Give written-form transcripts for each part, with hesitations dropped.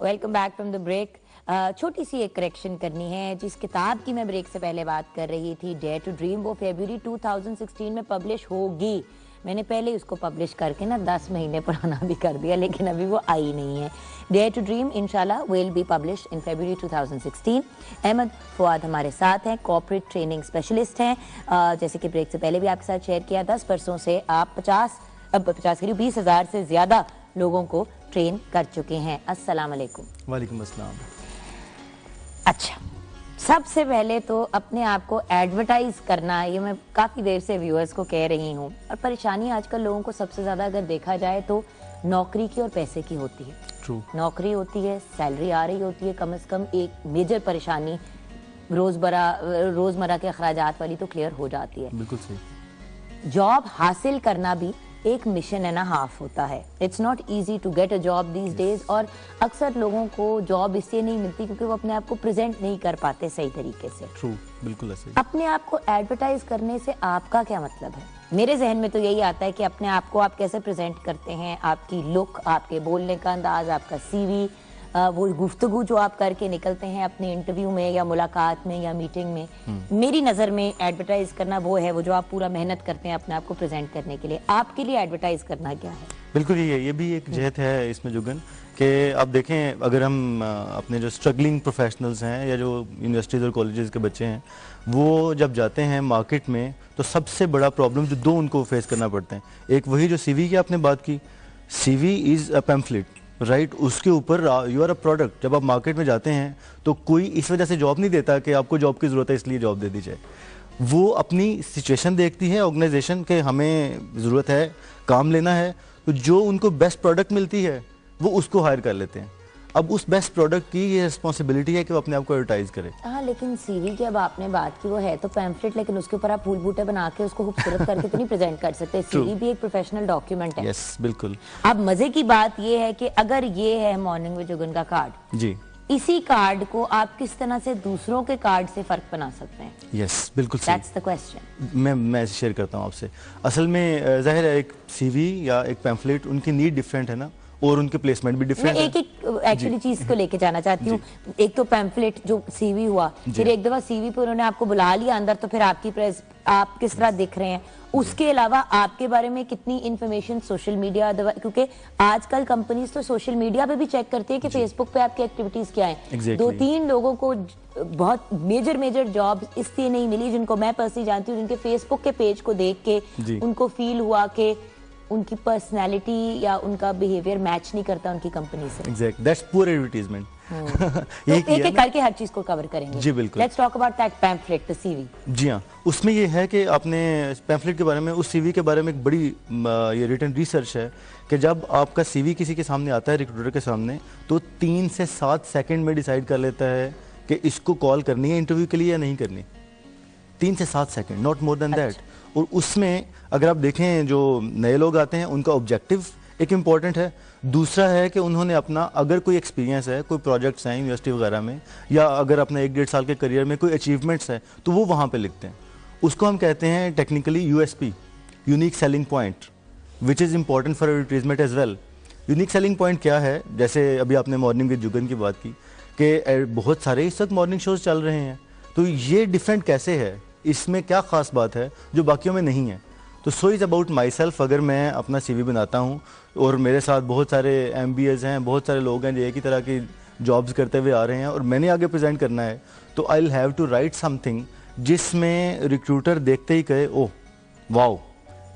Welcome back from the break. छोटी सी एक करेक्शन करनी है। जिस किताब की मैं ब्रेक से पहले बात कर रही थी, डेयर टू ड्रीम, वो फरवरी 2016 में पब्लिश होगी। मैंने पहले उसको पब्लिश करके ना 10 महीने पुराना भी कर दिया, लेकिन अभी वो आई नहीं है। डेयर टू ड्रीम इंशाल्लाह will be publish in February 2016। Ahmed Fuad हमारे साथ हैं, कॉर्पोरेट ट्रेनिंग स्पेशलिस्ट हैं। जैसे कि ब्रेक से पहले भी आपके साथ शेयर किया, 10 वर्षों से आप 20,000 से ज्यादा लोगों को ट्रेन कर चुके हैं। अस्सलाम वालेकुम। वालेकुम अस्सलाम। अच्छा, सबसे पहले तो अपने आप को एडवर्टाइज करना, ये मैं काफी देर से व्यूअर्स को कह रही हूँ। और परेशानी आजकल लोगों को सबसे ज्यादा अगर देखा जाए तो नौकरी की और पैसे की होती है। True. नौकरी होती है, सैलरी आ रही होती है, कम से कम एक मेजर परेशानी रोजमर्रा के अखराजात वाली तो क्लियर हो जाती है। बिल्कुल सही। जॉब हासिल करना भी एक मिशन एंड हाफ होता है। It's not easy to get a job these days. और अक्सर लोगों को जॉब इसलिए नहीं मिलती क्योंकि वो अपने आप को प्रेजेंट नहीं कर पाते सही तरीके से। ट्रू, बिल्कुल ऐसे। अपने आप को एडवर्टाइज करने से आपका क्या मतलब है? मेरे जहन में तो यही आता है कि अपने आप को आप कैसे प्रेजेंट करते हैं, आपकी लुक, आपके बोलने का अंदाज, आपका सीवी, वो गुफ्तगू जो आप करके निकलते हैं अपने इंटरव्यू में या मुलाकात में या मीटिंग में। मेरी नज़र में एडवर्टाइज करना वो है, वो जो आप पूरा मेहनत करते हैं अपने आप को प्रेजेंट करने के लिए। आपके लिए एडवर्टाइज करना क्या है? बिल्कुल ये भी एक जहत है इसमें जुगन, कि आप देखें अगर हम अपने जो स्ट्रगलिंग प्रोफेशनल्स हैं या जो यूनिवर्सिटीज़ और कॉलेजेस के बच्चे हैं, वो जब जाते हैं मार्केट में तो सबसे बड़ा प्रॉब्लम जो दो उनको फेस करना पड़ते हैं। एक वही जो सीवी की आपने बात की, CV is a pamphlet, right, उसके ऊपर यू आर अ प्रोडक्ट। जब आप मार्केट में जाते हैं तो कोई इस वजह से जॉब नहीं देता कि आपको जॉब की ज़रूरत है इसलिए जॉब दे दी जाए। वो अपनी सिचुएशन देखती है ऑर्गेनाइजेशन के, हमें ज़रूरत है, काम लेना है, तो जो उनको बेस्ट प्रोडक्ट मिलती है वो उसको हायर कर लेते हैं। अब उस बेस्ट प्रोडक्ट की ये रिस्पॉन्सिबिलिटी है कि वो अपने आप को एडवर्टाइज करे। हाँ, लेकिन सीवी की अब आपने बात की, वो है तो पैम्फलेट, लेकिन उसके ऊपर आप फूल बूटे बना के उसको खूबसूरत करके तो नहीं प्रेजेंट कर सकते। सीवी भी एक प्रोफेशनल डॉक्यूमेंट है। यस, बिल्कुल। अब मजे की बात ये है कि अगर ये है मॉर्निंग विद जुगन का कार्ड, जी, इसी कार्ड को आप किस तरह से दूसरों के कार्ड से फर्क बना सकते हैं? यस, बिल्कुल सही। That's the question. मैं शेयर करता हूँ आपसे। असल में जाहिर है एक सीवी या एक पैम्फलेट, उनकी नीड डिफरेंट है ना, और उनके प्लेसमेंट भी डिफरेंट है। एक एक्चुअली चीज को लेके जाना चाहती हूँ। एक तो पैम्फलेट जो सीवी हुआ, फिर एक दफा सीवी पे उन्होंने आपको बुला लिया अंदर, तो फिर आपकी प्रेस, आप किस तरह दिख रहे हैं, उसके अलावा आपके बारे में कितनी इंफॉर्मेशन सोशल मीडिया, क्योंकि आजकल कंपनीज तो सोशल मीडिया पे भी चेक करती है कि फेसबुक पे आपकी एक्टिविटीज क्या है। 2-3 लोगों को बहुत मेजर जॉब इसलिए नहीं मिली, जिनको मैं पर्सनली जानती हूँ, जिनके फेसबुक के पेज को देख के उनको फील हुआ कि उनकी पर्सनालिटी या उनका बिहेवियर मैच नहीं करता उनकी कंपनी से। Exactly, that's poor advertisement. तो एक करके हर चीज को कवर करेंगे। जी बिल्कुल। Let's talk about that pamphlet, the CV. जी हाँ, उसमें ये है कि आपने पैम्फलेट के बारे में, उस सीवी के बारे में एक बड़ी ये रिटन रिसर्च है कि जब आपका सीवी किसी के सामने आता है, रिक्रूटर के सामने, तो 3 से 7 सेकंड में डिसाइड कर लेता है कि इसको कॉल करनी है इंटरव्यू के लिए या नहीं करनी। 3 से 7 second, not more than that. और उसमें अगर आप देखें जो नए लोग आते हैं उनका ऑब्जेक्टिव एक इम्पॉर्टेंट है, दूसरा है कि उन्होंने अपना अगर कोई एक्सपीरियंस है, कोई प्रोजेक्ट्स हैं यूनिवर्सिटी वगैरह में, या अगर अपना 1-1.5 साल के करियर में कोई अचीवमेंट्स है तो वो वहाँ पे लिखते हैं। उसको हम कहते हैं technically USP, unique selling point, which is important for advertisement as well. Unique selling point क्या है? जैसे अभी आपने मॉर्निंग विद जुगन की बात की कि बहुत सारे इस वक्त मॉर्निंग शोज चल रहे हैं, तो ये डिफरेंट कैसे है, इसमें क्या खास बात है जो बाकियों में नहीं है। तो so is about my self. अगर मैं अपना सीवी बनाता हूँ और मेरे साथ बहुत सारे MBAs हैं, बहुत सारे लोग हैं जो एक ही तरह की जॉब्स करते हुए आ रहे हैं, और मैंने आगे प्रेजेंट करना है, तो I will have to write something जिसमें रिक्रूटर देखते ही कहे ओह वाओ,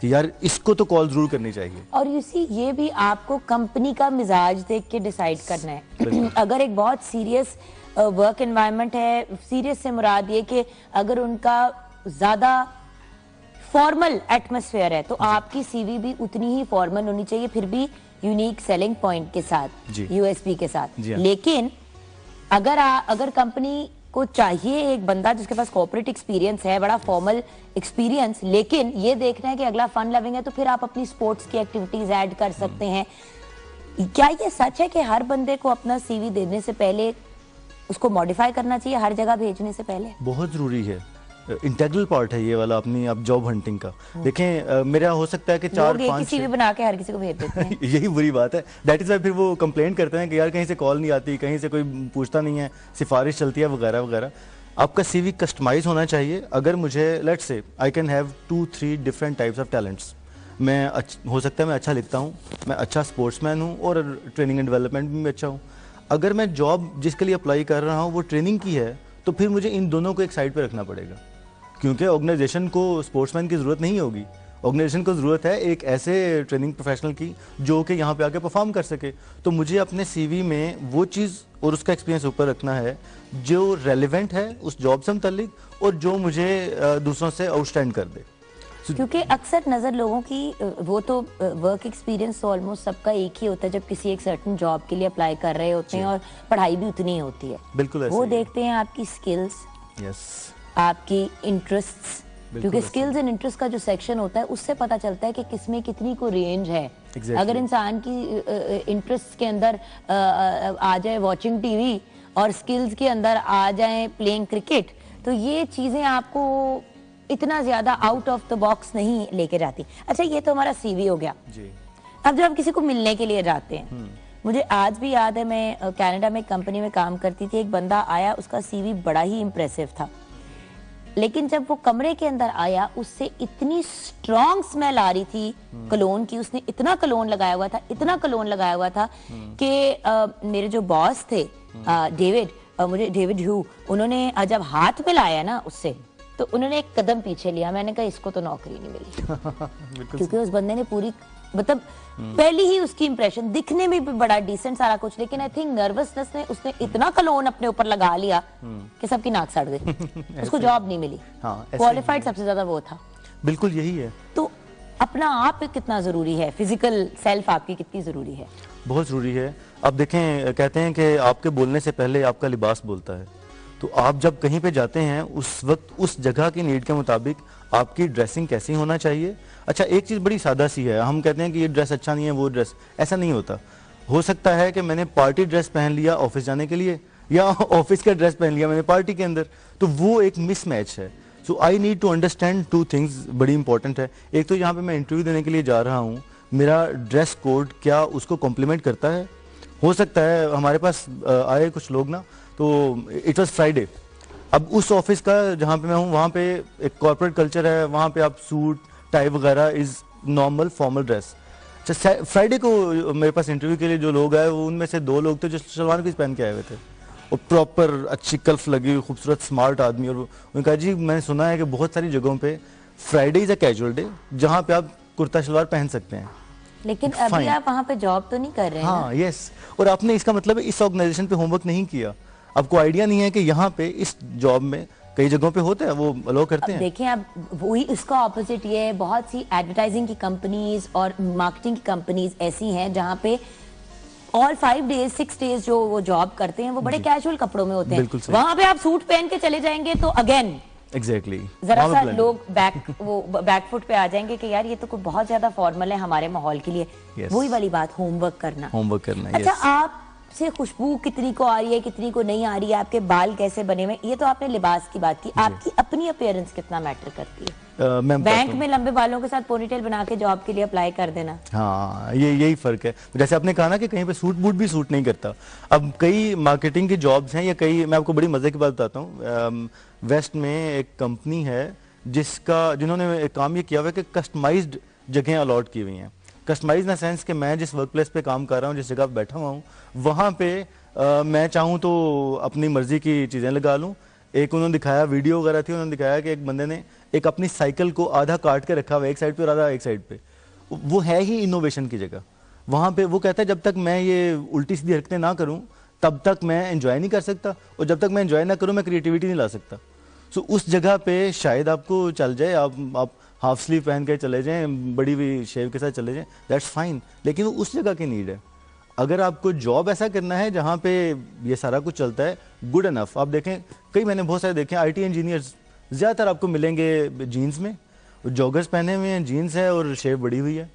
कि यार इसको तो कॉल जरूर करनी चाहिए। और यू सी, ये भी आपको कंपनी का मिजाज देख के डिसाइड करना है। अगर एक बहुत सीरियस वर्क एनवायरनमेंट है, सीरियस से मुराद ये कि अगर उनका ज्यादा फॉर्मल एटमॉस्फेयर है, तो आपकी सीवी भी उतनी ही फॉर्मल होनी चाहिए, फिर भी यूनिक सेलिंग पॉइंट के साथ, यूएसपी के साथ। लेकिन अगर कंपनी को चाहिए एक बंदा जिसके पास कॉर्पोरेट एक्सपीरियंस है, बड़ा फॉर्मल एक्सपीरियंस, लेकिन ये देखना है कि अगला फन लविंग है, तो फिर आप अपनी स्पोर्ट्स की एक्टिविटीज ऐड कर सकते हैं। क्या ये सच है कि हर बंदे को अपना सीवी देने से पहले उसको मॉडिफाई करना चाहिए, हर जगह भेजने से पहले? बहुत जरूरी है। इंटेग्रल पार्ट है ये वाला अपनी आप जॉब हंटिंग का। देखें मेरा हो सकता है कि 4-5 CV बना के हर किसी को भेज देते हैं। यही बुरी बात है, दैट इज वाई फिर वो कंप्लेन करते हैं कि यार कहीं से कॉल नहीं आती, कहीं से कोई पूछता नहीं है, सिफारिश चलती है वगैरह वगैरह। आपका CV कस्टमाइज होना चाहिए। अगर मुझे let's say I can have 2-3 different types of talents, मैं हो सकता है मैं अच्छा लिखता हूँ, मैं अच्छा स्पोर्ट्समैन हूँ और ट्रेनिंग एंड डेवलपमेंट में अच्छा हूँ। अगर मैं जॉब जिसके लिए अप्लाई कर रहा हूँ वो ट्रेनिंग की है तो फिर मुझे इन दोनों को एक साइड पे रखना पड़ेगा, क्योंकि ऑर्गेनाइजेशन को स्पोर्ट्समैन की ज़रूरत नहीं होगी। ऑर्गेनाइजेशन को ज़रूरत है एक ऐसे ट्रेनिंग प्रोफेशनल की जो कि यहाँ पे आके परफॉर्म कर सके। तो मुझे अपने CV में वो चीज़ और उसका एक्सपीरियंस ऊपर रखना है जो रेलिवेंट है उस जॉब से मुतल्लिक और जो मुझे दूसरों से आउटस्टैंड कर दे। क्योंकि अक्सर नज़र लोगों की वो तो वर्क एक्सपीरियंस तो ऑलमोस्ट सबका एक ही होता है जब किसी एक सर्टेन जॉब के लिए अप्लाई कर रहे होते हैं, और पढ़ाई भी उतनी ही होती है। बिल्कुल ऐसे वो ही देखते हैं आपकी स्किल्स, यस, आपकी इंटरेस्ट्स, क्योंकि स्किल्स एंड इंटरेस्ट का जो सेक्शन होता है उससे पता चलता है कि किसमें कितनी को रेंज है। अगर इंसान की इंटरेस्ट के अंदर आ जाए वॉचिंग TV और स्किल्स के अंदर आ जाए प्लेइंग क्रिकेट, तो ये चीजें आपको इतना ज्यादा आउट ऑफ द बॉक्स नहीं लेके जाती। अच्छा, ये तो हमारा CV हो गया जी। अब जब हम किसी को मिलने के लिए जाते हैं, मुझे आज भी याद है, मैं कनाडा में एक कंपनी में काम करती थी, एक बंदा आया, उसका CV बड़ा ही इम्प्रेसिव था, लेकिन जब वो कमरे के अंदर आया उससे इतनी स्ट्रॉन्ग स्मेल आ रही थी कलोन की, उसने इतना कलोन लगाया हुआ था, इतना कलोन लगाया हुआ था कि मेरे जो बॉस थे डेविड ह्यू, उन्होंने जब हाथ मिलाया ना उससे तो उन्होंने एक कदम पीछे लिया। मैंने कहा इसको तो नौकरी नहीं मिली क्योंकि उस बंदे ने पूरी मतलब पहली ही उसकी इंप्रेशन, दिखने में भी बड़ा डिसेंट सारा कुछ, लेकिन आई थिंक नर्वसनेस ने उसने इतना कलोन अपने ऊपर लगा लिया कि सबकी नाक सड़ गई। उसको जॉब नहीं मिली। क्वालिफाइड सबसे ज्यादा वो था। बिल्कुल यही है। तो अपना आप कितना जरूरी है, फिजिकल सेल्फ आपकी कितनी जरूरी है? बहुत जरूरी है। अब देखें, कहते हैं कि आपके बोलने से पहले आपका लिबास बोलता है। तो आप जब कहीं पे जाते हैं उस वक्त उस जगह की नीड के मुताबिक आपकी ड्रेसिंग कैसी होना चाहिए। अच्छा, एक चीज़ बड़ी सादा सी है, हम कहते हैं कि ये ड्रेस अच्छा नहीं है, वो ड्रेस, ऐसा नहीं होता। हो सकता है कि मैंने पार्टी ड्रेस पहन लिया ऑफिस जाने के लिए, या ऑफिस का ड्रेस पहन लिया मैंने पार्टी के अंदर, तो वो एक मिसमैच है। So I need to understand 2 things, बड़ी इंपॉर्टेंट है। एक तो यहाँ पे मैं इंटरव्यू देने के लिए जा रहा हूँ, मेरा ड्रेस कोड क्या उसको कॉम्प्लीमेंट करता है। हो सकता है हमारे पास आए कुछ लोग ना, तो इट वॉज फ्राइडे, अब उस ऑफिस का जहाँ पे मैं हूँ वहाँ पे एक कॉर्पोरेट कल्चर है, वहाँ पे आप सूट टाई वगैरह इज नॉर्मल फॉर्मल ड्रेस। अच्छा, फ्राइडे को मेरे पास इंटरव्यू के लिए जो लोग आए वो उनमें से 2 लोग थे जो सलवार कमीज पहन के आए हुए थे, और प्रॉपर अच्छी कल्फ लगी हुई खूबसूरत स्मार्ट आदमी। और उन्होंने कहा जी मैंने सुना है कि बहुत सारी जगहों पे Friday is a casual day जहाँ पे आप कुर्ता शलवार पहन सकते हैं, लेकिन अभी आप वहाँ पे जॉब तो नहीं कर रहे हैं। हाँ, यस। और आपने इसका मतलब इस ऑर्गेनाइजेशन पे होमवर्क नहीं किया, आपको आइडिया नहीं है कि यहाँ पे इस जॉब में कई जगहों पे होता है, वो अलो करते हैं। देखिए, अब वही इसका ऑपोजिट ये है, बहुत सी एडवर्टाइजिंग की कंपनीज और मार्केटिंग की कंपनीज ऐसी हैं जहाँ पे ऑल 5 डेज 6 डेज जो वो जॉब करते हैं वो बड़े कैजुअल कपड़ों में होते हैं। वहां पे आप सूट पहन के चले जाएंगे तो अगेन एग्जैक्टली जरा सा लोग बैकफुट पे आ जाएंगे कि यार ये तो कोई बहुत ज्यादा फॉर्मल है हमारे माहौल के लिए। वही वाली बात, होमवर्क करना। अच्छा, आप से खुशबू कितनी को आ रही है, कितनी को नहीं आ रही है, आपके बाल कैसे बने हुए, ये तो आपने लिबास की बात की, आपकी अपनी अपीयरेंस कितना मैटर करती है? बैंक में लंबे बालों के साथ पोनीटेल बना के जॉब के लिए अप्लाई कर देना। हाँ, यही फर्क है। जैसे आपने कहा ना कि कहीं पे सूट बूट भी सूट नहीं करता। अब कई मार्केटिंग की जॉब्स हैं, या कई, मैं आपको बड़ी मजे की बात बताता हूँ। वेस्ट में एक कंपनी है जिन्होंने एक काम ये किया हुआ है कि कस्टमाइज्ड जगह अलॉट की हुई हैं। कस्टमाइज इन द सेंस कि मैं जिस वर्क प्लेस पे काम कर रहा हूँ, जिस जगह पे बैठा हुआ हूँ, वहाँ पे मैं चाहूँ तो अपनी मर्जी की चीज़ें लगा लूँ। एक उन्होंने दिखाया, वीडियो वगैरह थी, उन्होंने दिखाया कि एक बंदे ने एक अपनी साइकिल को आधा काट के रखा हुआ एक साइड पे और आधा एक साइड पे। वो है ही इनोवेशन की जगह। वहाँ पे वो कहता है जब तक मैं ये उल्टी सीधी हरकतें ना करूँ तब तक मैं एंजॉय नहीं कर सकता, और जब तक मैं एंजॉय ना करूँ मैं क्रिएटिविटी नहीं ला सकता। सो उस जगह पे शायद आपको चल जाए, आप हाफ स्लीव पहन के चले जाएं, बड़ी हुई शेव के साथ चले जाएं, दैट्स फाइन, लेकिन वो उस जगह की नीड है। अगर आपको जॉब ऐसा करना है जहाँ पे ये सारा कुछ चलता है, गुड इनफ। आप देखें, कई मैंने बहुत सारे देखे IT इंजीनियर्स ज़्यादातर आपको मिलेंगे जीन्स में, जॉगर्स पहने हुए हैं, जीन्स है और शेव बड़ी हुई है।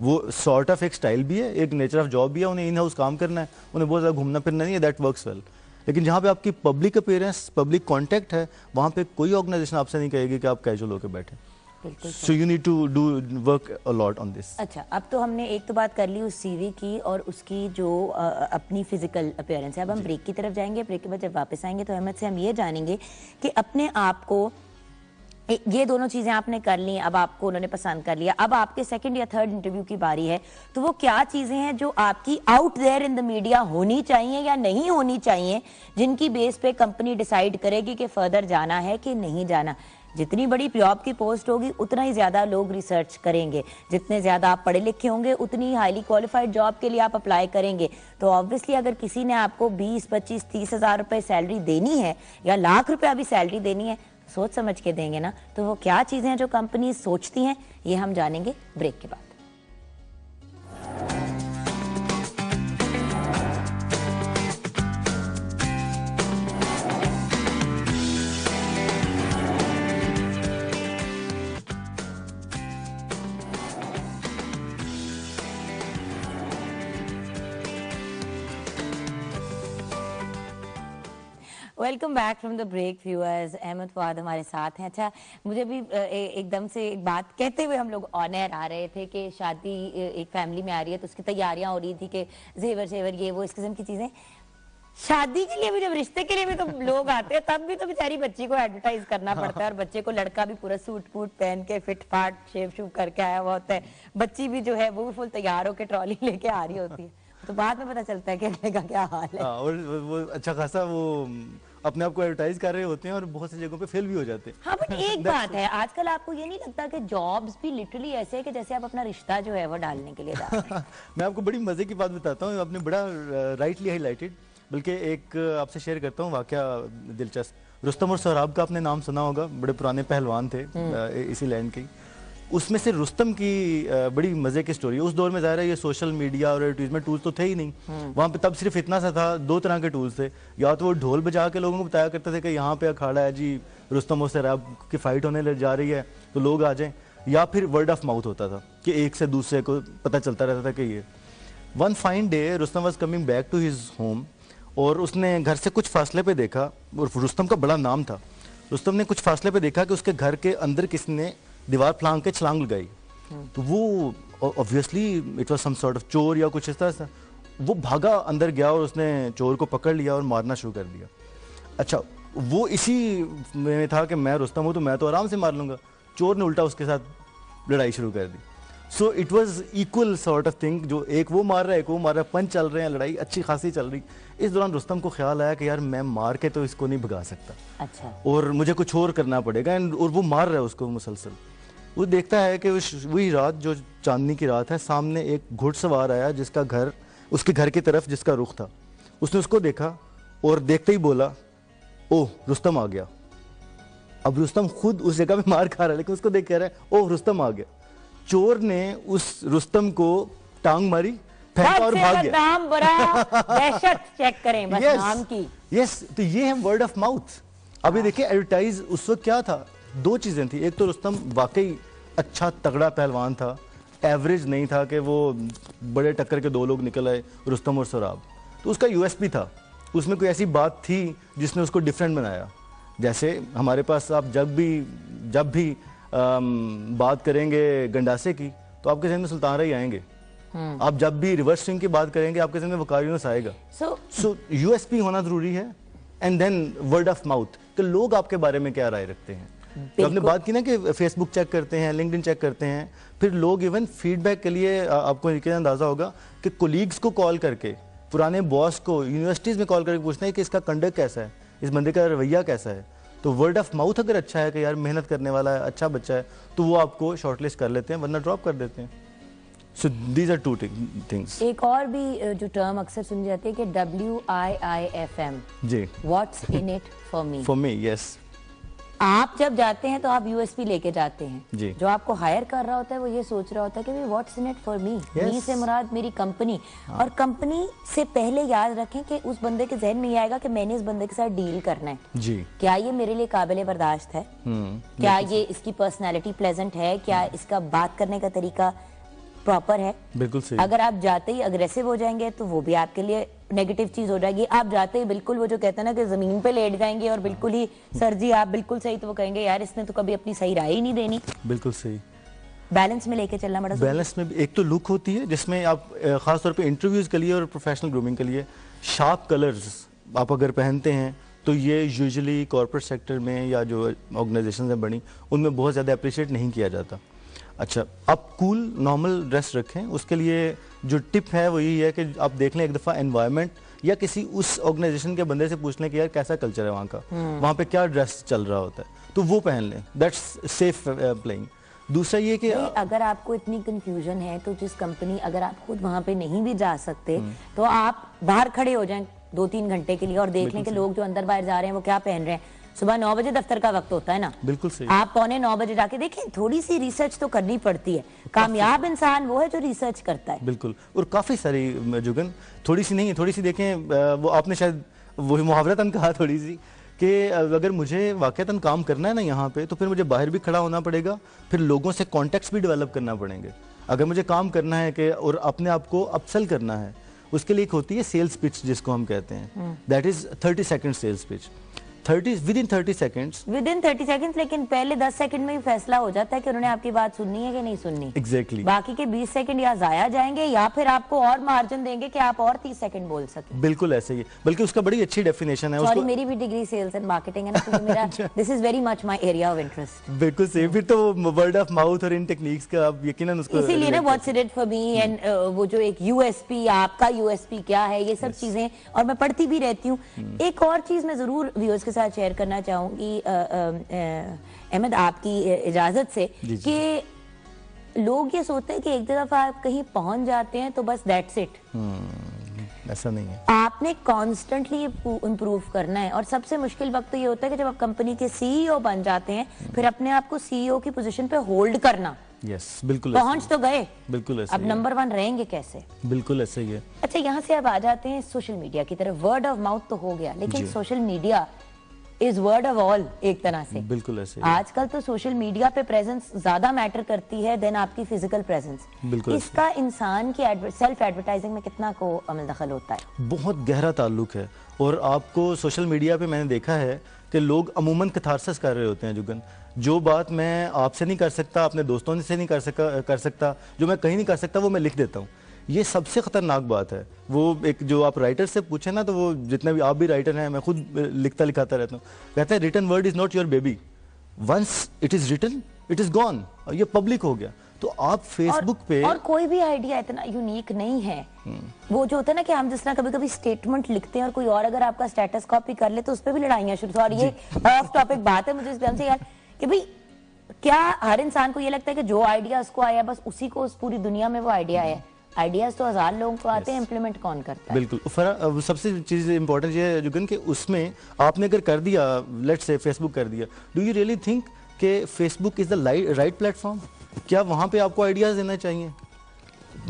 वो सॉर्ट ऑफ एक स्टाइल भी है, एक नेचर ऑफ जॉब भी है, उन्हें इन हाउस काम करना है, उन्हें बहुत ज़्यादा घूमना फिरना नहीं है, दैट वर्क्स वेल। लेकिन जहाँ पे आपकी पब्लिक अपीयरेंस, पब्लिक कांटेक्ट है, वहाँ पे कोई ऑर्गेनाइजेशन आपसे नहीं कहेगी कि आप कैजुअल होकर बैठे। बिल्कुल। So you need to do work a lot on this. अच्छा, अब तो हमने एक तो बात कर ली उस सीवी की और उसकी जो अपनी फिजिकल अपीयरेंस है। अब हम ब्रेक की तरफ जाएंगे। ब्रेक के बाद जब वापस आएंगे तो अहमद से हम ये जानेंगे कि अपने आप को, ये दोनों चीजें आपने कर ली, अब आपको उन्होंने पसंद कर लिया, अब आपके सेकंड या थर्ड इंटरव्यू की बारी है, तो वो क्या चीजें हैं जो आपकी out there in the media होनी चाहिए या नहीं होनी चाहिए, जिनकी बेस पे कंपनी डिसाइड करेगी कि फर्दर जाना है कि नहीं जाना। जितनी बड़ी जॉब की पोस्ट होगी उतना ही ज्यादा लोग रिसर्च करेंगे, जितने ज्यादा आप पढ़े लिखे होंगे उतनी ही हाईली क्वालिफाइड जॉब के लिए आप अप्लाई करेंगे। तो ऑब्वियसली अगर किसी ने आपको 20, 25, 30 हज़ार रुपए सैलरी देनी है या लाख रुपया भी सैलरी देनी है, सोच समझ के देंगे ना। तो वो क्या चीजें हैं जो कंपनी सोचती हैं, ये हम जानेंगे ब्रेक के बाद। Welcome back from the break viewers. Ahmed Fawad हमारे साथ हैं। अच्छा, मुझे भी एकदम से एक बात कहते हुए हम लोग ऑन एयर आ रहे थे कि शादी एक फैमिली में आ रही है तो उसकी तैयारियां हो रही थी कि जेवर जेवर ये वो इस किस्म की चीजें। शादी के लिए भी, जब रिश्ते के लिए भी तो लोग आते हैं, तब भी तो बेचारी बच्ची को एडवर्टाइज करना पड़ता है। और बच्चे को लड़का भी पूरा सूट वूट पहन के फिट फाट शेव शूव करके आया हुआ होता है, बच्ची भी जो है वो भी फुल तैयार होकर ट्रॉली लेके आ रही होती है। तो बाद में पता चलता है कि अगले का क्या हाल है। और वो अच्छा खासा वो अपने आप को एडवर्टाइज कर रहे होते हैं और बहुत सी जगहों पे फेल भी हो जाते हैं। हाँ, बट एक बात है, आजकल आपको ये नहीं लगता कि जॉब्स भी लिटरली ऐसे है कि जैसे आप अपना रिश्ता जो है वो डालने के लिए जा रहे हैं? मैं आपको बड़ी मजे की बात बताता हूँ, आपने बड़ा राइटली हाईलाइटेड। बल्कि एक आपसे शेयर करता हूँ वाकया दिलचस्प। रुस्तम और सोहराब का आपने नाम सुना होगा, बड़े पुराने पहलवान थे इसी लैंड के। उसमें से रुस्तम की बड़ी मजे की स्टोरी है। उस दौर में ज़ाहिर है ये सोशल मीडिया और एडवर्टीजमेंट टूल्स तो थे ही नहीं। वहाँ पे तब सिर्फ इतना सा था, 2 तरह के टूल्स थे। या तो वो ढोल बजा के लोगों को बताया करते थे कि यहाँ पे अखाड़ा है जी, रुस्तम और सोहराब की फाइट होने जा रही है तो लोग आ जाएं। या फिर वर्ड ऑफ माउथ होता था कि एक से दूसरे को पता चलता रहता था कि ये। One fine day Rustam was coming back to his home और उसने घर से कुछ फासले पे देखा, और रुस्तम का बड़ा नाम था, रुस्तम ने कुछ फासले पे देखा कि उसके घर के अंदर किसी ने दीवार फांग के छलांग लगाई। तो वो obviously it was some sort of चोर या कुछ इस तरह से। वो भागा अंदर गया और उसने चोर को पकड़ लिया और मारना शुरू कर दिया। अच्छा, वो इसी में था कि मैं रुस्तम हूँ तो मैं तो आराम से मार लूंगा। चोर ने उल्टा उसके साथ लड़ाई शुरू कर दी। So it was equal sort of thing, जो एक वो मार रहा है एक वो मार रहा है, पंच चल रहे हैं, लड़ाई अच्छी खासी चल रही। इस दौरान रुस्तम को ख्याल आया कि यार मैं मार के तो इसको नहीं भगा सकता। अच्छा। और मुझे कुछ और करना पड़ेगा। और वो मार रहा है उसको मुसलसल। वो देखता है कि वही रात जो चांदनी की रात है, सामने एक घुड़सवार आया जिसका घर उसके घर की तरफ जिसका रुख था। उसने उसको देखा और देखते ही बोला, ओह रुस्तम आ गया। अब रुस्तम खुद उस जगह पे मार खा रहा है लेकिन उसको देख कह रहा है ओह रुस्तम आ गया। चोर ने उस रुस्तम को टांग मारी, फेंका और भाग गया। नाम बड़ा दहशत चेक करें बस नाम की। यस, तो ये है वर्ड ऑफ माउथ। अभी देखिए एडवर्टाइज उस वक्त क्या था, 2 चीजें थी। एक तो रुस्तम वाकई अच्छा तगड़ा पहलवान था, एवरेज नहीं था कि वो बड़े टक्कर के 2 लोग निकल आए, रुस्तम और सोहराब। तो उसका यूएसपी था, उसमें कोई ऐसी बात थी जिसने उसको डिफरेंट बनाया। जैसे हमारे पास आप जब भी बात करेंगे गंडासे की तो आपके जहन में सुल्तान राय आएंगे। आप जब भी रिवर्स स्विंग की बात करेंगे आपके जहन में वकार यूनुस आएगा। सो यूएसपी होना जरूरी है। And then word of mouth, कि लोग आपके बारे में क्या राय रखते हैं। तो आपने बात की ना कि फेसबुक चेक करते हैं, लिंक्डइन चेक करते हैं, फिर लोग इवन फीडबैक के लिए आपको यकीन अंदाजा होगा कि कोलीग्स को कॉल करके, पुराने बॉस को यूनिवर्सिटीज में कॉल करके पूछते हैं कि इसका कंडक्ट कैसा है, इस बंदे का रवैया कैसा है। तो वर्ड ऑफ माउथ अगर अच्छा है कि यार मेहनत करने वाला है, अच्छा बच्चा है, तो वो आपको शॉर्टलिस्ट कर लेते हैं, वरना ड्रॉप कर देते हैं। So these are 2 things. एक और भी जो टर्म अक्सर सुनी जाती है कि WIIFM, जी, what's in it for me. For me, yes. आप जब जाते हैं तो आप यूएसपी लेके जाते हैं। जी। जो आपको हायर कर रहा होता है वो ये सोच रहा होता है कि what's in it for me. Me से मुराद मेरी कंपनी। और कंपनी से पहले याद रखें कि उस बंदे के जहन में ये आएगा कि मैंने इस बंदे के साथ डील करना है। जी। क्या ये मेरे लिए काबिल बर्दाश्त है? क्या ये इसकी पर्सनैलिटी प्लेजेंट है? क्या इसका बात करने का तरीका प्रॉपर है। बिल्कुल सही। अगर आप जाते ही अग्रेसिव हो जाएंगे तो वो भी आपके लिए नेगेटिव चीज हो जाएगी। आप जाते ही बिल्कुल वो जो कहते हैं ना कि जमीन पे लेट जाएंगे और बिल्कुल ही सर जी आप बिल्कुल सही, तो वो कहेंगे यार इसने तो कभी अपनी सही राय ही नहीं देनी। बिल्कुल सही। बैलेंस में लेके चलना बड़ा। बैलेंस में एक तो लुक होती है जिसमें आप खासतौर पे इंटरव्यूज के लिए और प्रोफेशनल ग्रूमिंग के लिए शार्प कलर्स आप अगर पहनते हैं तो ये यूजुअली कॉर्पोरेट सेक्टर में या जो ऑर्गेनाइजेशन है बड़ी उनमें बहुत ज़्यादा अप्रिशिएट नहीं किया जाता। अच्छा, आप कूल नॉर्मल ड्रेस रखें, उसके लिए जो टिप है वो यही है कि आप देख लें एक दफ़ा एनवायरनमेंट या किसी उस ऑर्गेनाइजेशन के बंदे से पूछ लें कि यार कैसा कल्चर है वहाँ का, वहाँ पे क्या ड्रेस चल रहा होता है, तो वो पहन लें, दैट्स सेफ प्लेइंग। दूसरा ये कि अगर आपको इतनी कंफ्यूजन है तो जिस कंपनी, अगर आप खुद वहां पे नहीं भी जा सकते तो आप बाहर खड़े हो जाएं 2-3 घंटे के लिए और देख लें कि लोग जो अंदर बाहर जा रहे हैं वो क्या पहन रहे हैं। सुबह 9 बजे दफ्तर का वक्त होता है ना, बिल्कुल सही। आप 8:45 बजे जाके देखें, थोड़ी सी रिसर्च तो करनी पड़ती है। कामयाब इंसान वो है जो रिसर्च करता है। बिल्कुल, और काफी सारी जुगन, थोड़ी सी नहीं थोड़ी सी देखें, वो आपने शायद वही मुहावरतन कहा थोड़ी सी कि अगर मुझे वाकईतन काम करना है ना यहाँ पे तो फिर मुझे बाहर भी खड़ा होना पड़ेगा, फिर लोगों से कॉन्टेक्ट्स भी डेवलप करना पड़ेंगे। अगर मुझे काम करना है कि और अपने आप को अपसेल करना है, उसके लिए एक होती है सेल्स पिच जिसको हम कहते हैं, that is 30 second sales pitch. 30 within 30 seconds, लेकिन पहले 10 सेकंड में ही फैसला हो जाता है कि उन्होंने आपकी बात सुननी है कि नहीं सुननी। एग्जैक्टली। बाकी के 20 सेकंड या जाया जाएंगे या फिर आपको और मार्जिन देंगे कि आप और 30 सेकंड बोल सकें। बिल्कुल ऐसे ही, बल्कि उसका बड़ी अच्छी डेफिनेशन है। सॉरी, मेरी भी डिग्री सेल्स एंड मार्केटिंग है ना, तो मेरा this is very much my area of interest. बिल्कुल सही। फिर तो वर्ड ऑफ माउथ और इन टेक्निक्स का आप यकीनन उसको, इसीलिए ना what's it for me and वो जो एक यूएसपी, आपका यूएसपी क्या है, ये सब चीजें, और मैं पढ़ती भी रहती हूँ। एक और चीज मैं जरूर व्यूअर्स के साथ शेयर करना चाहूंगी अहमद, आपकी इजाजत से, कि लोग ये सोचते हैं कि एक दफा आप कहीं पहुंच जाते हैं तो बस दैट्स इट। ऐसा नहीं है। आपने कॉन्स्टेंटली इम्प्रूव करना है, और सबसे मुश्किल वक्त तो ये होता है कि जब आप कंपनी के सीईओ बन जाते हैं, फिर अपने आप को सीईओ की पोजीशन पे होल्ड करना। यस, बिल्कुल। पहुंच तो गए, बिल्कुल ऐसे अब नंबर 1 रहेंगे कैसे? बिल्कुल ऐसे ही है। अच्छा, यहाँ से अब आ जाते हैं सोशल मीडिया की तरफ। वर्ड ऑफ माउथ तो हो गया, लेकिन social media is word of all एक तरह से। बिल्कुल ऐसे। आजकल तो सोशल मीडिया पे प्रेजेंस ज्यादा मैटर करती है देन आपकी फिजिकल प्रेजेंस। बिल्कुल। इसका इंसान की सेल्फ एडवर्टाइजिंग में कितना को अमल दखल होता है? बहुत गहरा ताल्लुक है। और आपको सोशल मीडिया पे मैंने देखा है कि लोग अमूमन कैथारसिस कर रहे होते हैं जुगन। जो बात मैं आपसे नहीं कर सकता, अपने दोस्तों से नहीं कर सकता, जो मैं कहीं नहीं कर सकता, वो मैं लिख देता हूँ। ये सबसे खतरनाक बात है। वो एक जो आप राइटर से पूछे ना, तो वो जितने भी, आप भी राइटर हैं, मैं खुद लिखता लिखाता रहता हूँ, कहते हैं written word is not your baby, once it is written it is gone, और ये पब्लिक हो गया। तो आप फेसबुक पे, और कोई भी आइडिया इतना यूनिक नहीं है। वो जो होता है ना कि हम जिस तरह कभी कभी स्टेटमेंट लिखते हैं और कोई और अगर आपका स्टेटस कॉपी कर ले तो उस पर भी लड़ाइयां शुरू। और ये ऑफ टॉपिक बात है मुझे एकदम से यार, कि भाई क्या हर इंसान को ये लगता है कि जो आइडिया उसको आया बस उसी को उस पूरी दुनिया में वो आइडिया है? आइडियाज तो 1000 लोगों को आते हैं, इम्प्लीमेंट कौन करता है? बिल्कुल। सबसे चीज इंपॉर्टेंट ये है जुगन कि उसमें आपने अगर कर दिया, लेट्स से फेसबुक कर दिया, डू यू रियली थिंक कि Facebook is the right platform? क्या वहां पे आपको आइडियाज देना चाहिए?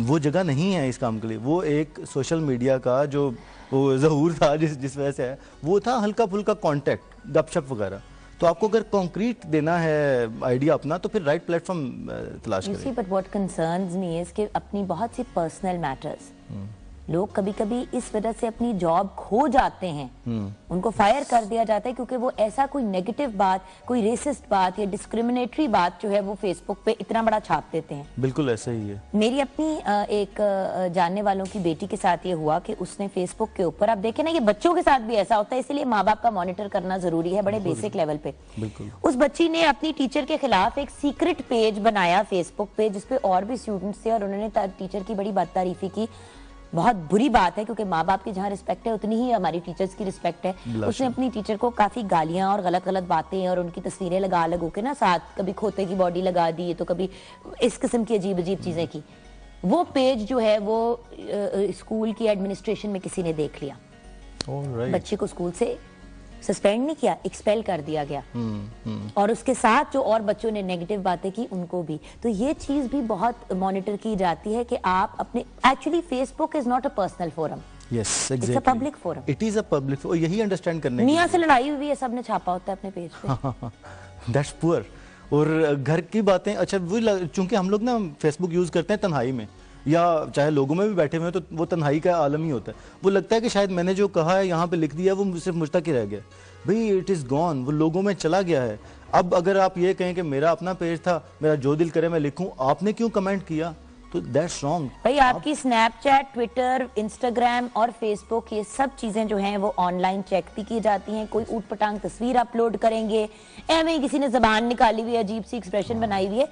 वो जगह नहीं है इस काम के लिए। वो एक सोशल मीडिया का जो वो ज़हूर था जिस वजह से है, वो था हल्का फुल्का कॉन्टेक्ट, गपशप वगैरह। तो आपको अगर कॉन्क्रीट देना है आइडिया अपना, तो फिर राइट प्लेटफॉर्म तलाश करें। But what concerns me is कि अपनी बहुत सी पर्सनल मैटर्स लोग कभी कभी इस वजह से अपनी जॉब खो जाते हैं, उनको फायर कर दिया जाता है क्योंकि वो ऐसा कोई नेगेटिव बात, कोई रेसिस्ट बात या डिस्क्रिमिनेटरी बात जो है वो फेसबुक पे इतना बड़ा छाप देते हैं। बिल्कुल ऐसा ही है। मेरी अपनी एक जानने वालों की बेटी के साथ ये हुआ कि उसने फेसबुक के ऊपर, आप देखें ना ये बच्चों के साथ भी ऐसा होता है, इसलिए माँ बाप का मॉनिटर करना जरूरी है बड़े बेसिक लेवल पे। उस बच्ची ने अपनी टीचर के खिलाफ एक सीक्रेट पेज बनाया फेसबुक पे, जिसपे और भी स्टूडेंट्स थे और उन्होंने टीचर की बड़ी बदतारीफी की। बहुत बुरी बात है क्योंकि माँ बाप की जहाँ रिस्पेक्ट है उतनी ही हमारी टीचर्स की रिस्पेक्ट है। उसने अपनी टीचर को काफी गालियां और गलत गलत बातें और उनकी तस्वीरें लगा लगो के ना साथ, कभी खोते की बॉडी लगा दी तो कभी इस किस्म की अजीब अजीब चीजें की। वो पेज जो है वो स्कूल की एडमिनिस्ट्रेशन में किसी ने देख लिया। बच्चे को स्कूल से सस्पेंड नहीं किया, एक्सपेल कर दिया गया। और उसके साथ जो और बच्चों ने नेगेटिव बातें की उनको भी। तो ये चीज भी बहुत मॉनिटर की जाती है कि आप अपने, actually Facebook is not a personal forum, Yes, exactly. It's a public forum. It is a public forum. यही अंडरस्टैंड करने मियां से लड़ाई हुई है, सबने छापा होता है अपने पेज पे। That's poor. और घर की बातें, अच्छा वो चूंकि हम लोग ना फेसबुक यूज़ करते हैं तन्हाई में, या चाहे लोगों में भी बैठे हुए हैं, तो वो तन्हाई का आलम ही होता है। वो लगता है कि शायद मैंने जो कहा है यहाँ पे लिख दिया वो सिर्फ मुझ तक ही रह गया। भाई इट इज़ गॉन, वो लोगों में चला गया है। अब अगर आप ये कहें कि मेरा अपना पेज था, मेरा जो दिल करे मैं लिखूं, आपने क्यों कमेंट किया, तो दैट्स रॉन्ग। भाई आपकी स्नैपचैट, ट्विटर, इंस्टाग्राम और फेसबुक, ये सब चीजें जो हैं वो ऑनलाइन चेक भी की जाती हैं। कोई ऊट पटांग तस्वीर अपलोड करेंगे, एवं किसी ने जबान निकाली हुई है, अजीब सी एक्सप्रेशन बनाई हुई है,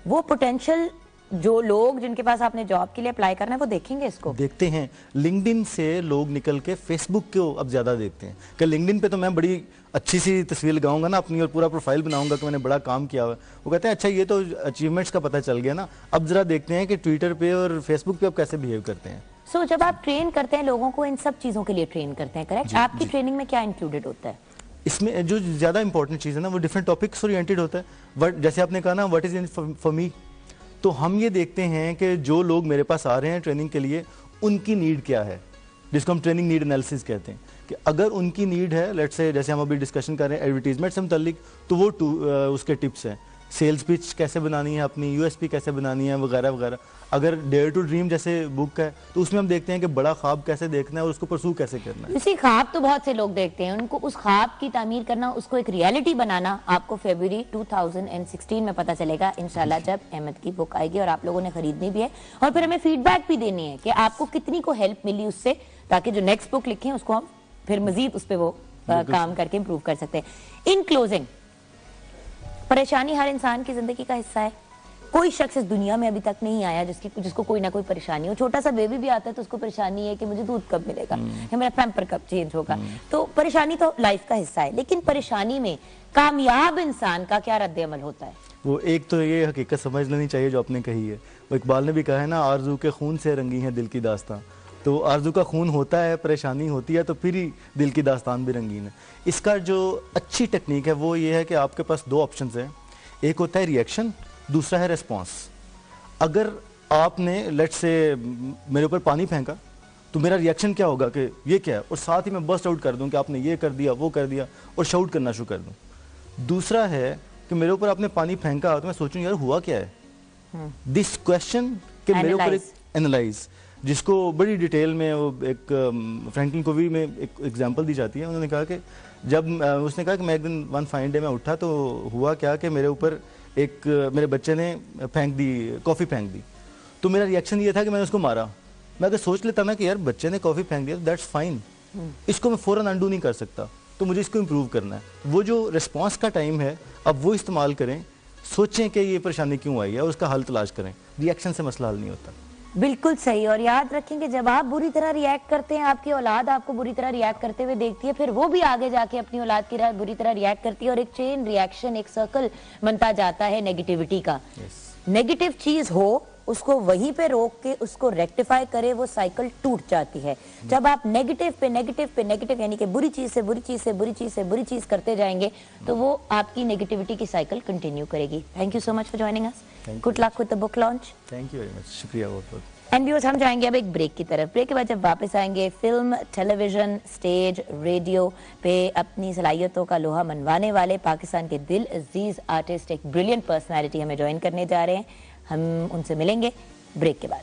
वो पोटेंशियल जो लोग जिनके पास आपने जॉब के लिए अप्लाई करना है वो देखेंगे, इसको देखते हैं। लिंक्डइन से लोग निकल के फेसबुक को अब ज्यादा देखते हैं कि लिंक्डइन पे तो मैं बड़ी अच्छी सी तस्वीर लगाऊंगा ना अपनी और पूरा प्रोफाइल बनाऊंगा कि मैंने बड़ा काम किया हुआ है। वो कहते हैं अच्छा ये तो अचीवमेंट्स का पता चल गया ना, अब जरा देखते हैं कि ट्विटर पे और फेसबुक पे अब कैसे बिहेव करते हैं। सो जब आप ट्रेन करते हैं लोगों को, इन सब चीजों के लिए ट्रेन करते हैं, करेक्ट? आपकी ट्रेनिंग में क्या इंक्लूडेड होता है? इसमें जो ज्यादा इंपॉर्टेंट चीज है ना वो डिफरेंट टॉपिक्स ओरिएंटेड होता है। जैसे आपने कहा ना what is in for me, तो हम ये देखते हैं कि जो लोग मेरे पास आ रहे हैं ट्रेनिंग के लिए उनकी नीड क्या है, जिसको हम ट्रेनिंग नीड एनालिसिस कहते हैं। कि अगर उनकी नीड है, लेट्स से जैसे हम अभी डिस्कशन कर रहे हैं एडवर्टीजमेंट से मुताल्लिक, तो वो उसके टिप्स हैं, सेल्स पिच कैसे बनानी है, अपनी यूएसपी कैसे बनानी है, वगैरह वगैरह। अगर डेयर टू ड्रीम जैसे बुक है तो उसमें हम देखते हैं कि बड़ा ख्वाब कैसे देखना है और उसको परसू कैसे करना है। इसी ख्वाब तो बहुत से लोग देखते हैं, उनको उस ख्वाब की तामीर करना, उसको एक रियलिटी बनाना आपको फरवरी 2016 में पता चलेगा इंशाल्लाह, जब अहमद की बुक आएगी और आप लोगों ने खरीदनी भी है और फिर हमें फीडबैक भी देनी है कि आपको कितनी को हेल्प मिली उससे, ताकि जो नेक्स्ट बुक लिखें उसको हम फिर मजीद उस पर वो काम करके इम्प्रूव कर सकते हैं। इन क्लोजिंग, परेशानी हर इंसान की जिंदगी का हिस्सा है। कोई शख्स इस दुनिया में अभी तक नहीं आया जिसको कोई ना कोई परेशानी हो। छोटा सा बेबी भी आता है तो उसको परेशानी है कि मुझे दूध कब मिलेगा या मेरा पैम्पर कब चेंज होगा। तो परेशानी तो लाइफ का हिस्सा है, लेकिन परेशानी में कामयाब इंसान का क्या रद्द अमल होता है? वो एक तो ये हकीकत समझ लेनी चाहिए जो आपने कही है। वो इकबाल ने भी कहा है ना, आरजू के खून से रंगी है दिल की दास्तां। तो आरजू का खून होता है, परेशानी होती है, तो फिर ही दिल की दास्तान भी रंगीन है। इसका जो अच्छी टेक्निक है वो ये है कि आपके पास दो ऑप्शन हैं, एक होता है रिएक्शन, दूसरा है रेस्पॉन्स। अगर आपने लेट्स से मेरे ऊपर पानी फेंका तो मेरा रिएक्शन क्या होगा कि ये क्या है, और साथ ही मैं बस्ट आउट कर दूं कि आपने ये कर दिया वो कर दिया और शाउट करना शुरू कर दूं। दूसरा है कि मेरे ऊपर आपने पानी फेंका तो मैं सोचूं यार हुआ क्या है, दिस क्वेश्चन कि मेरे ऊपर एक एनालाइज, जिसको बड़ी डिटेल में वो एक फ्रैंकलिन कोवी में एक एग्जांपल दी जाती है। उन्होंने कहा कि जब उसने कहा कि मैं एक दिन वन फाइन डे में उठा तो हुआ क्या कि मेरे ऊपर एक मेरे बच्चे ने फेंक दी, कॉफ़ी फेंक दी। तो मेरा रिएक्शन ये था कि मैंने उसको मारा। मैं अगर सोच लेता ना कि यार बच्चे ने कॉफ़ी फेंक दिया तो दैट्स फाइन, इसको मैं फ़ौरन अंडू नहीं कर सकता, तो मुझे इसको इम्प्रूव करना है। वो जो रिस्पॉन्स का टाइम है अब वो इस्तेमाल करें, सोचें कि ये परेशानी क्यों आई है और उसका हल तलाश करें। रिएक्शन से मसला हल नहीं होता। बिल्कुल सही। और याद रखें कि जब आप बुरी तरह रिएक्ट करते हैं, आपकी औलाद आपको बुरी तरह रिएक्ट करते हुए देखती है, फिर वो भी आगे जाके अपनी औलाद की बुरी तरह रिएक्ट करती है और एक चेन रिएक्शन, एक सर्कल बनता जाता है नेगेटिविटी का। नेगेटिव चीज हो उसको वहीं पे रोक के उसको रेक्टिफाई करे, वो साइकिल टूट जाती है। जब आप नेगेटिव पे नेगेटिव पे नेगेटिव, यानी कि बुरी चीज से बुरी चीज से बुरी चीज से बुरी चीज करते जाएंगे, तो वो आपकी नेगेटिविटी की साइकिल कंटिन्यू करेगी। Thank you so much for joining us. Good luck with the book launch. Thank you very much, शुक्रिया बहुत बहुत। एंड व्यूअर्स, हम जाएंगे अब एक ब्रेक की तरफ। ब्रेक के बाद जब वापस आएंगे, फिल्म, टेलीविजन, स्टेज, रेडियो पे अपनी सलाहियतों का लोहा मनवाने वाले पाकिस्तान के दिल अजीज आर्टिस्ट, एक ब्रिलियंट पर्सनालिटी हमें ज्वाइन करने जा रहे हैं। हम उनसे मिलेंगे ब्रेक के बाद।